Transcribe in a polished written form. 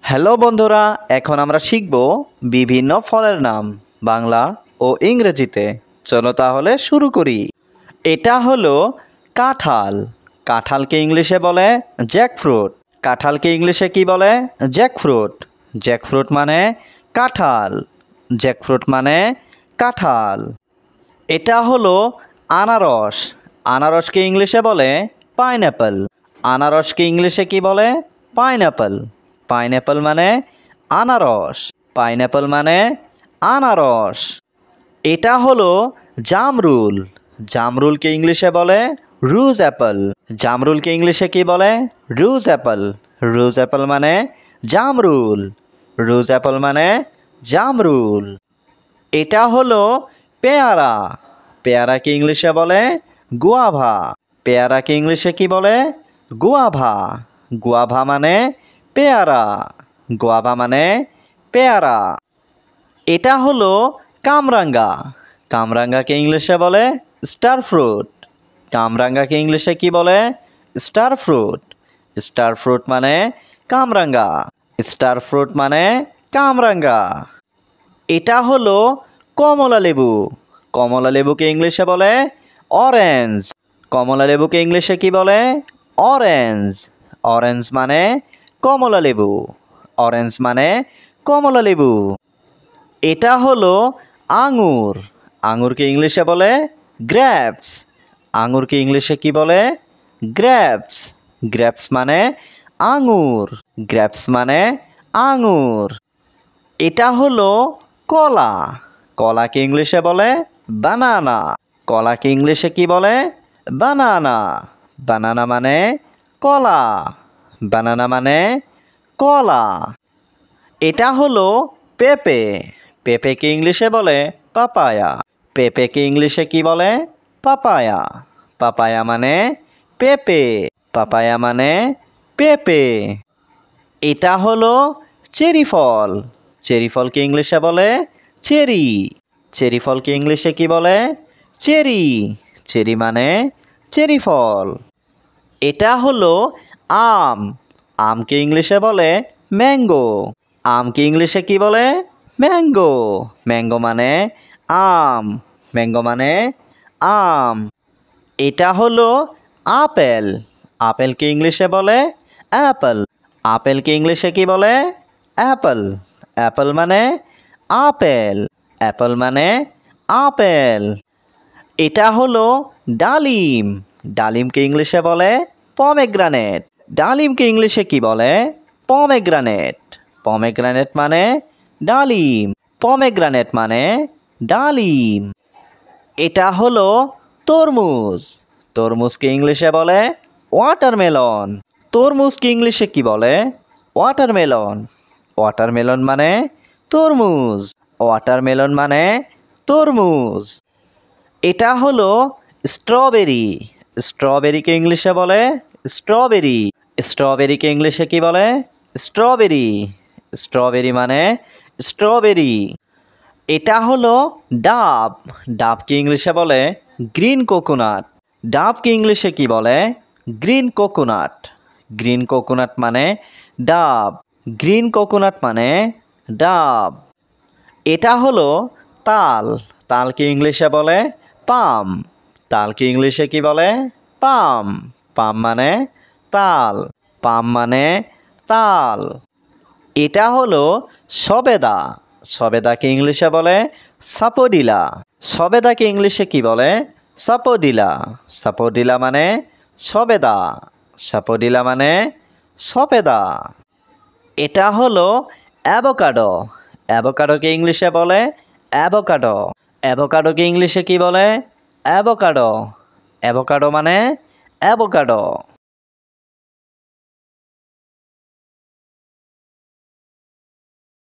Hello বন্ধুরা, এখন আমরা শিখব বিভিন্ন ফলের নাম বাংলা ও ইংরেজিতে। চলো তাহলে শুরু করি। এটা হলো কাঁঠাল। কাঁঠালকে ইংলিশে বলে জ্যাকফ্রুট। কাঁঠালকে ইংলিশে কি বলে? জ্যাকফ্রুট। জ্যাকফ্রুট মানে কাঁঠাল। জ্যাকফ্রুট মানে কাঁঠাল। এটা হলো আনারস। আনারসকে ইংলিশে বলে পাইনঅ্যাপল। আনারসকে ইংলিশে কি বলে? পাইনঅ্যাপল। পাইনঅ্যাপল মানে আনারস। পাইনঅ্যাপল মানে আনারস। এটা হলো জামরুল। জামরুলকে ইংলিশে বলে রুজ অ্যাপল। জামরুলকে ইংলিশে কি বলে? রুজ অ্যাপল। রুজ অ্যাপল মানে জামরুল। রুজ অ্যাপল মানে জামরুল। এটা হলো পেয়ারা। পেয়ারাকে ইংলিশে বলে গুয়াভা। পেয়ারাকে ইংলিশে কি বলে? গুয়াভা। গুয়াভা মানে পেয়ারা। গুয়াভা মানে পেয়ারা। এটা হলো কামরাঙ্গা। কামরাঙ্গাকে ইংলিশে বলে স্টার ফ্রুট। কামরাঙ্গাকে ইংলিশে কি বলে? Star fruit. স্টার ফ্রুট মানে কামরাঙ্গা। স্টার ফ্রুট মানে কামরাঙ্গা। এটা হলো কমলা লেবু। কমলা লেবুকে ইংলিশে বলে অরেঞ্জ। কমলা লেবুকে ইংলিশে কি বলে? অরেঞ্জ। অরেঞ্জ মানে কমলা লেবু। অরেঞ্জ মানে কমলা লেবু। এটা হলো আঙুর। আঙুরকে ইংলিশে বলে গ্রেপস। আঙুরকে ইংলিশে কি বলে? গ্রেপস। গ্রেপস মানে আঙুর। গ্রেপস মানে আঙুর। এটা হলো কলা। কলাকে ইংলিশে বলে বানানা। কলাকে ইংলিশে কি বলে? বানানা। বানানা মানে কলা। বানানা মানে কলা। এটা হলো পেঁপে। পেঁপেকে ইংলিশে বলে পাপায়া। পেঁপেকে ইংলিশে কি বলে? পাপায়া। পাপায়া মানে পেঁপে। পাপায়া মানে পেঁপে। এটা হলো চেরি ফল। চেরি ফলকে ইংলিশে বলে চেরি। চেরি ফলকে ইংলিশে কি বলে? চেরি। চেরি মানে চেরি ফল। এটা হলো আম। আমকে ইংলিশে বলে ম্যাঙ্গো। আমকে ইংলিশে কি বলে? ম্যাঙ্গো। ম্যাঙ্গো মানে আম। ম্যাঙ্গো মানে আম। এটা হলো আপেল। আপেলকে ইংলিশে বলে অ্যাপল। আপেলকে ইংলিশে কি বলে? অ্যাপল। অ্যাপল মানে আপেল। অ্যাপল মানে আপেল। এটা হলো ডালিম। ডালিমকে ইংলিশে বলে পমেগ্রানেট। ডালিমকে ইংলিশে কি বলে? পমেগ্রানেট। পমেগ্রানেট মানে ডালিম। পমেগ্রানেট মানে ডালিম। এটা হলো তরমুজ। তরমুজকে ইংলিশে বলে ওয়াটারমেলন। তরমুজকে ইংলিশে কি বলে? ওয়াটারমেলন। ওয়াটারমেলন মানে তরমুজ। ওয়াটারমেলন মানে তরমুজ। এটা হলো স্ট্রবেরি। স্ট্রবেরিকে ইংলিশে বলে স্ট্রবেরি। স্ট্রবেরিকে ইংলিশে কি বলে? স্ট্রবেরি। স্ট্রবেরি মানে স্ট্রবেরি। এটা হলো ডাব। ডাবকে ইংলিশে বলে গ্রিন কোকোনাট। ডাবকে ইংলিশে কি বলে? Green coconut. গ্রিন কোকোনাট মানে ডাব। গ্রিন কোকোনাট মানে ডাব। এটা হলো তাল। তালকে ইংলিশে বলে পাম। তালকে ইংলিশে কি বলে? পাম। পাম মানে তাল। পাম মানে তাল। এটা হলো সবেদা। সবেদাকে ইংলিশে বলে সাপোডিলা। সবেদাকে ইংলিশে কি বলে? সাপোডিলা। সাপোডিলা মানে সবেদা। সাপোডিলা মানে সবেদা। এটা হলো অ্যাভোকাডো। অ্যাভোকাডোকে ইংলিশে বলে অ্যাভোকাডো। অ্যাভোকাডোকে ইংলিশে কি বলে? অ্যাভোকাডো। অ্যাভোকাডো মানে অ্যাভোকাডো।